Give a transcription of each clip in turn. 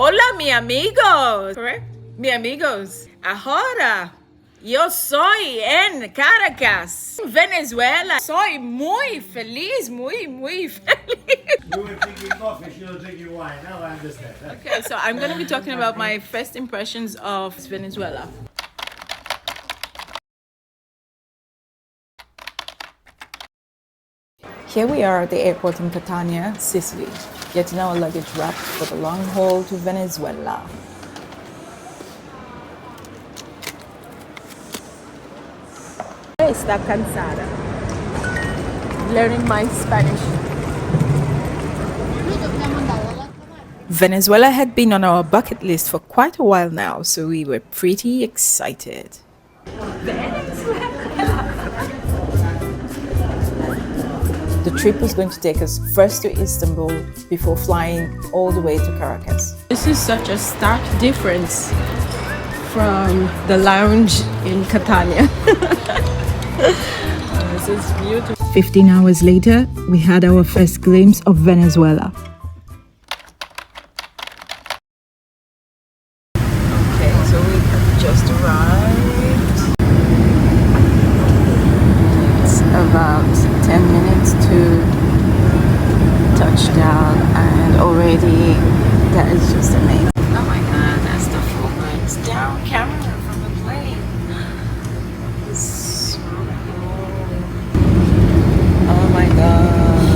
Hola, mi amigos. Correct? Mi amigos. Ahora, yo soy en Caracas, Venezuela. Soy muy feliz, muy feliz. You were drinking coffee, she was drinking wine. Now I understand. Okay, so I'm going to be talking about my first impressions of Venezuela. Here we are at the airport in Catania, Sicily, getting our luggage wrapped for the long haul to Venezuela. Está cansada. Learning my Spanish. Venezuela had been on our bucket list for quite a while now, so we were pretty excited. The trip was going to take us first to Istanbul before flying all the way to Caracas. This is such a stark difference from the lounge in Catania. This is beautiful. 15 hours later, we had our first glimpse of Venezuela. Okay, so we have just arrived. It's about 10 minutes to touchdown, and already that is just amazing. Oh my god, that's the full breaks down camera from the plane. So cool. Oh my gosh.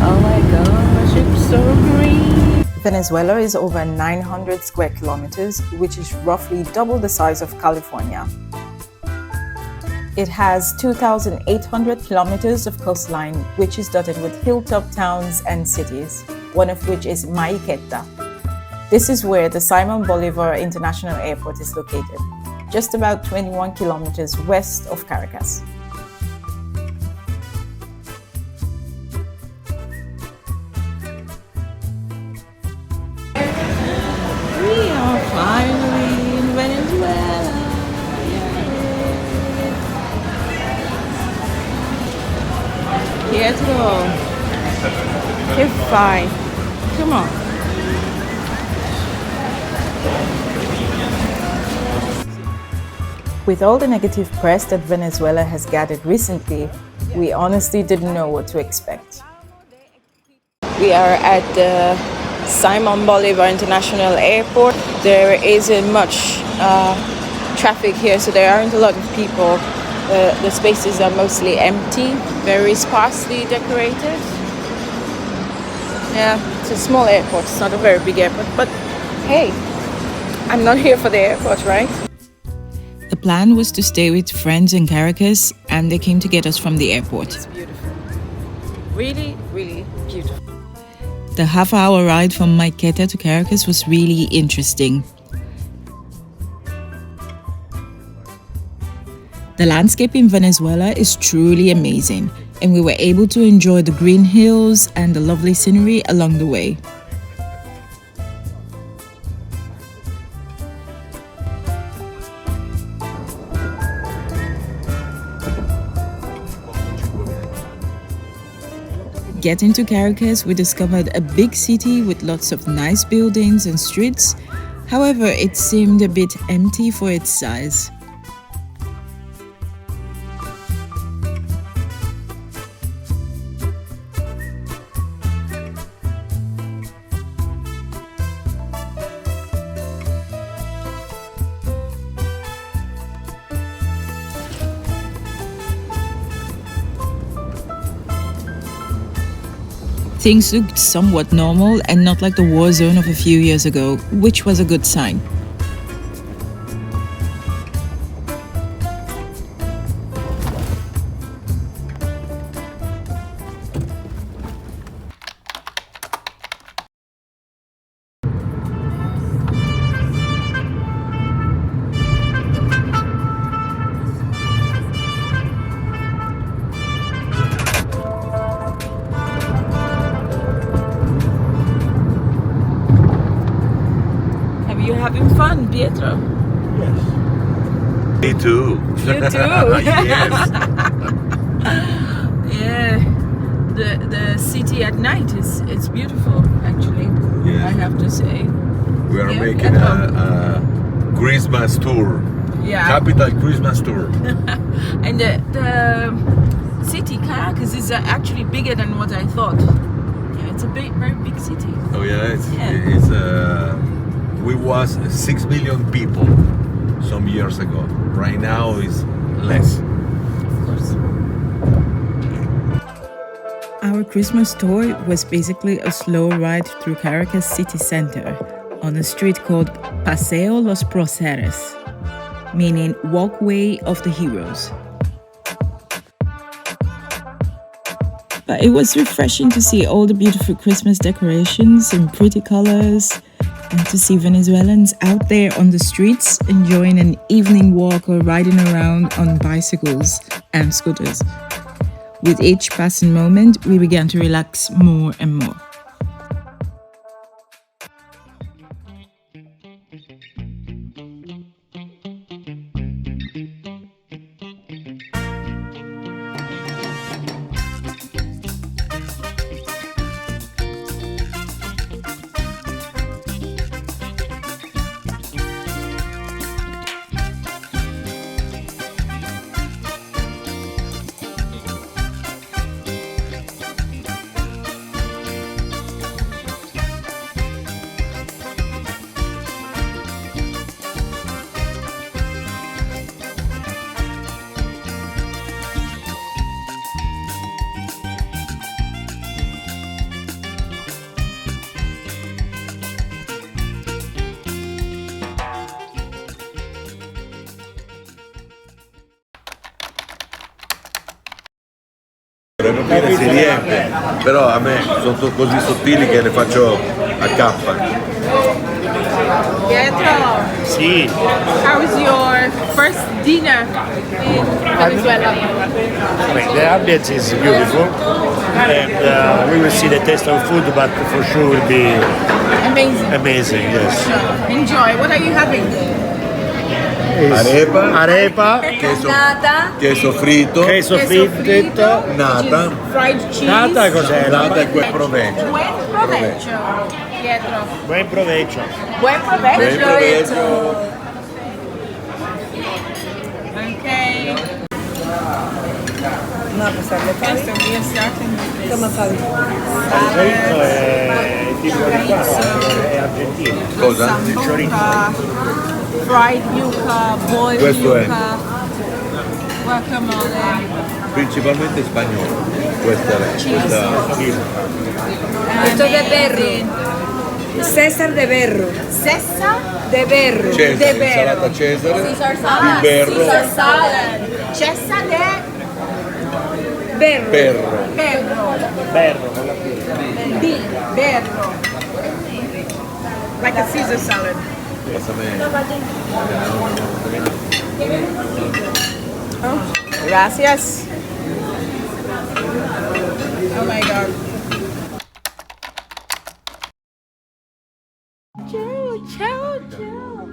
Oh my gosh, it's so green. Venezuela is over 900 square kilometers, which is roughly double the size of California. It has 2,800 kilometers of coastline, which is dotted with hilltop towns and cities, one of which is Maiqueta. This is where the Simon Bolivar International Airport is located, just about 21 kilometers west of Caracas. We are finally in Venezuela. Pietro, you're fine. Come on. With all the negative press that Venezuela has gathered recently, we honestly didn't know what to expect. We are at the Simon Bolivar International Airport. There isn't much traffic here, so there aren't a lot of people. The spaces are mostly empty, very sparsely decorated. Yeah, it's a small airport, it's not a very big airport, but hey, I'm not here for the airport, right? The plan was to stay with friends in Caracas, and they came to get us from the airport. It's beautiful. Really, really beautiful. The half-hour ride from Maiqueta to Caracas was really interesting. The landscape in Venezuela is truly amazing, and we were able to enjoy the green hills and the lovely scenery along the way. Getting to Caracas, we discovered a big city with lots of nice buildings and streets. However, it seemed a bit empty for its size. Things looked somewhat normal and not like the war zone of a few years ago, which was a good sign. You having fun, Pietro? Yes. Me too. You too? Yes. Yeah. The city at night is beautiful, actually. I have to say. We are Yeah, making a Christmas tour. Yeah. Capital Christmas tour. And the city, Caracas, is actually bigger than what I thought. Yeah, it's a very big city. Oh yeah, it's Yeah. we was 6 million people some years ago. Right now is less. Of course. Our Christmas tour was basically a slow ride through Caracas city center on a street called Paseo Los Próceres, meaning walkway of the heroes. But it was refreshing to see all the beautiful Christmas decorations in pretty colors and to see Venezuelans out there on the streets enjoying an evening walk or riding around on bicycles and scooters. With each passing moment, we began to relax more and more. Si riempie, però a me sono così sottili che le faccio a K. Pietro, Sì. how was your first dinner in Venezuela? The ambience is beautiful, and we will see the taste of food, but for sure will be Amazing. amazing. Yes. Enjoy. What are you having? Arepa, Queso fritto, queso fritto, nata. Fried cheese. Nata cos'è? Nata e quel proveggio. Buen provecho, Pietro. Buon proveggio. Buen provecho. Buon proveggio. Okay. No, pues sale Okay, so we are starting with this. Come fai? Il chorizo è tipo di qua, no? È argentino. Cosa? Sambuca, fried yuca, boiled Questo è. yuca, guacamole, Principalmente spagnolo. Questa Esto es de perro. and César de berro. Cessa De berro. Cesare, De Berro. insalata Cesare, Ah, il berro, Caesar salad. Cessa de Berro. perro. perro. Berro con la P. Di berro. Like a Caesar salad. Oh, gracias. Oh my god. Joe, Joe, Joe.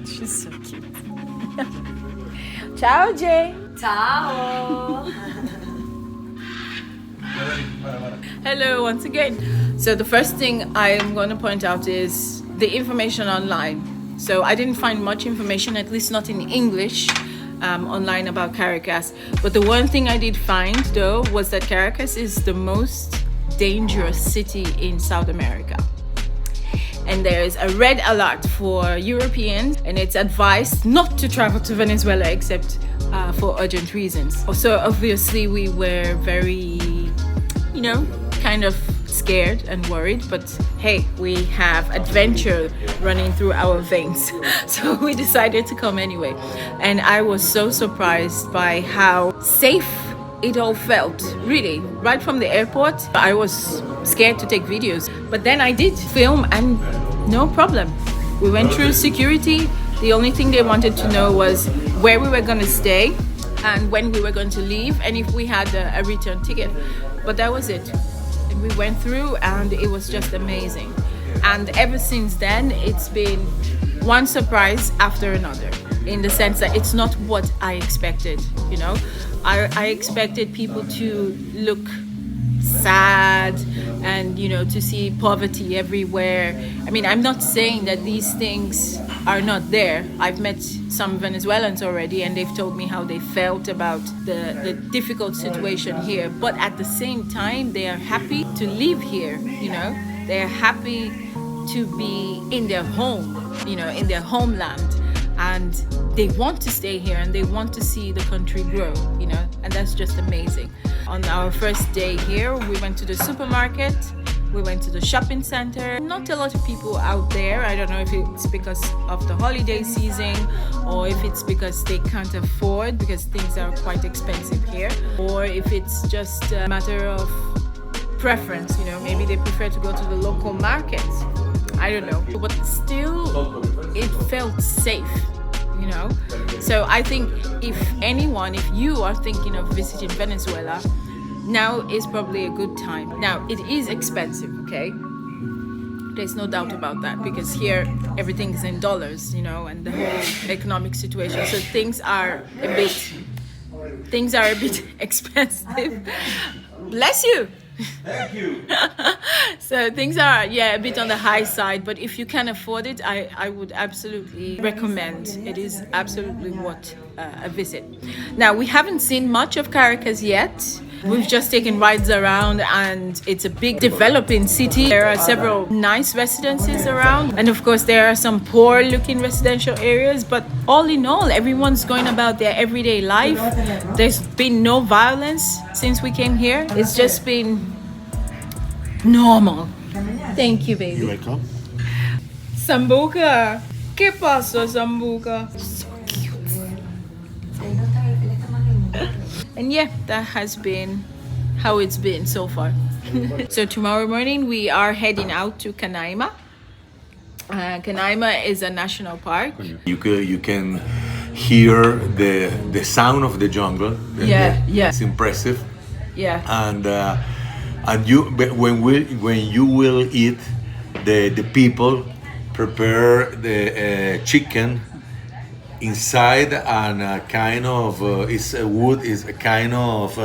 She's so cute. Ciao, Jay. Ciao. Hello once again. So the first thing I'm going to point out is the information online. So I didn't find much information, at least not in English, online about Caracas. But the one thing I did find though was that Caracas is the most dangerous city in South America. And there's a red alert for Europeans, and it's advised not to travel to Venezuela except for urgent reasons. So obviously we were very, kind of scared and worried, but hey, we have adventure running through our veins. So we decided to come anyway. And I was so surprised by how safe it all felt, really. Right from the airport, I was scared to take videos, but then I did film and no problem. We went through security. The only thing they wanted to know was where we were going to stay and when we were going to leave and if we had a return ticket. But that was it. And we went through and it was just amazing. And ever since then, it's been one surprise after another, in the sense that it's not what I expected, I expected people to look sad, and to see poverty everywhere. I mean, I'm not saying that these things are not there. I've met some Venezuelans already, and they've told me how they felt about the difficult situation here. But at the same time, they are happy to live here. They are happy to be in their home, in their homeland, and they want to stay here and they want to see the country grow, and that's just amazing. On our first day here, we went to the supermarket, we went to the shopping center. Not a lot of people out there. I don't know if it's because of the holiday season or if it's because they can't afford, because things are quite expensive here, or if it's just a matter of preference, maybe they prefer to go to the local markets. I don't know, but still it felt safe, So I think if you are thinking of visiting Venezuela, now is probably a good time. Now, it is expensive, okay? There's no doubt about that, because here everything is in dollars, and the whole economic situation. So things are a bit expensive. Bless you. Thank you. So things are a bit on the high side, but if you can afford it, I would absolutely recommend. It is absolutely worth a visit. Now, we haven't seen much of Caracas yet. We've just taken rides around, and it's a big developing city. There are several nice residences around, and of course there are some poor looking residential areas, but all in all, everyone's going about their everyday life. There's been no violence since we came here. It's just been normal. Thank you, baby. You're welcome. Sambuca. ¿Qué pasó, Sambuca? So cute. And that has been how it's been so far. So tomorrow morning we are heading out to Canaima. Canaima is a national park. You can hear the sound of the jungle. It's impressive. Yeah. And when you will eat, the people prepare the chicken inside, and a kind of wood is a kind of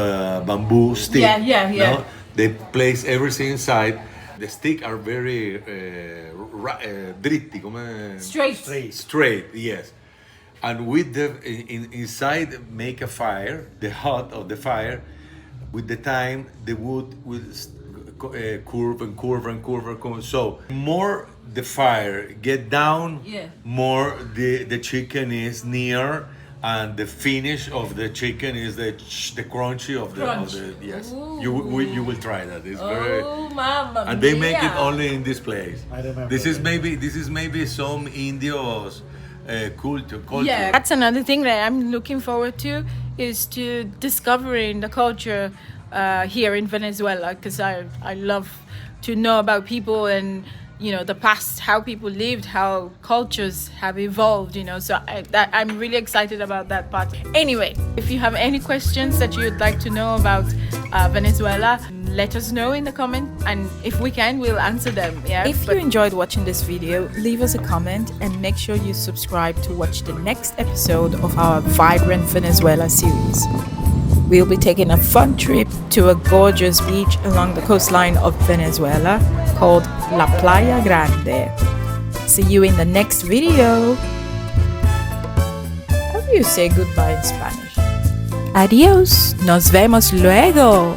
bamboo stick. Yeah. They place everything inside. The stick are very dritti, straight. Yes. And with the inside make a fire. The hot of the fire, with the time the wood will curve. So more the fire get down, more the chicken is near, and the finish of the chicken is the crunchy of the yes. Ooh. You will try that. It's very. Mama And they make mia. it only in this place. I remember This is maybe some Indios culture. Yeah, that's another thing that I'm looking forward to, is to discovering the culture here in Venezuela, because I love to know about people and the past, how people lived, how cultures have evolved, so I'm really excited about that part. Anyway, if you have any questions that you'd like to know about Venezuela, let us know in the comment, and if we can, we'll answer them. If you enjoyed watching this video, leave us a comment and make sure you subscribe to watch the next episode of our Vibrant Venezuela series. We'll be taking a fun trip to a gorgeous beach along the coastline of Venezuela called La Playa Grande. See you in the next video. How do you say goodbye in Spanish? Adiós. Nos vemos luego.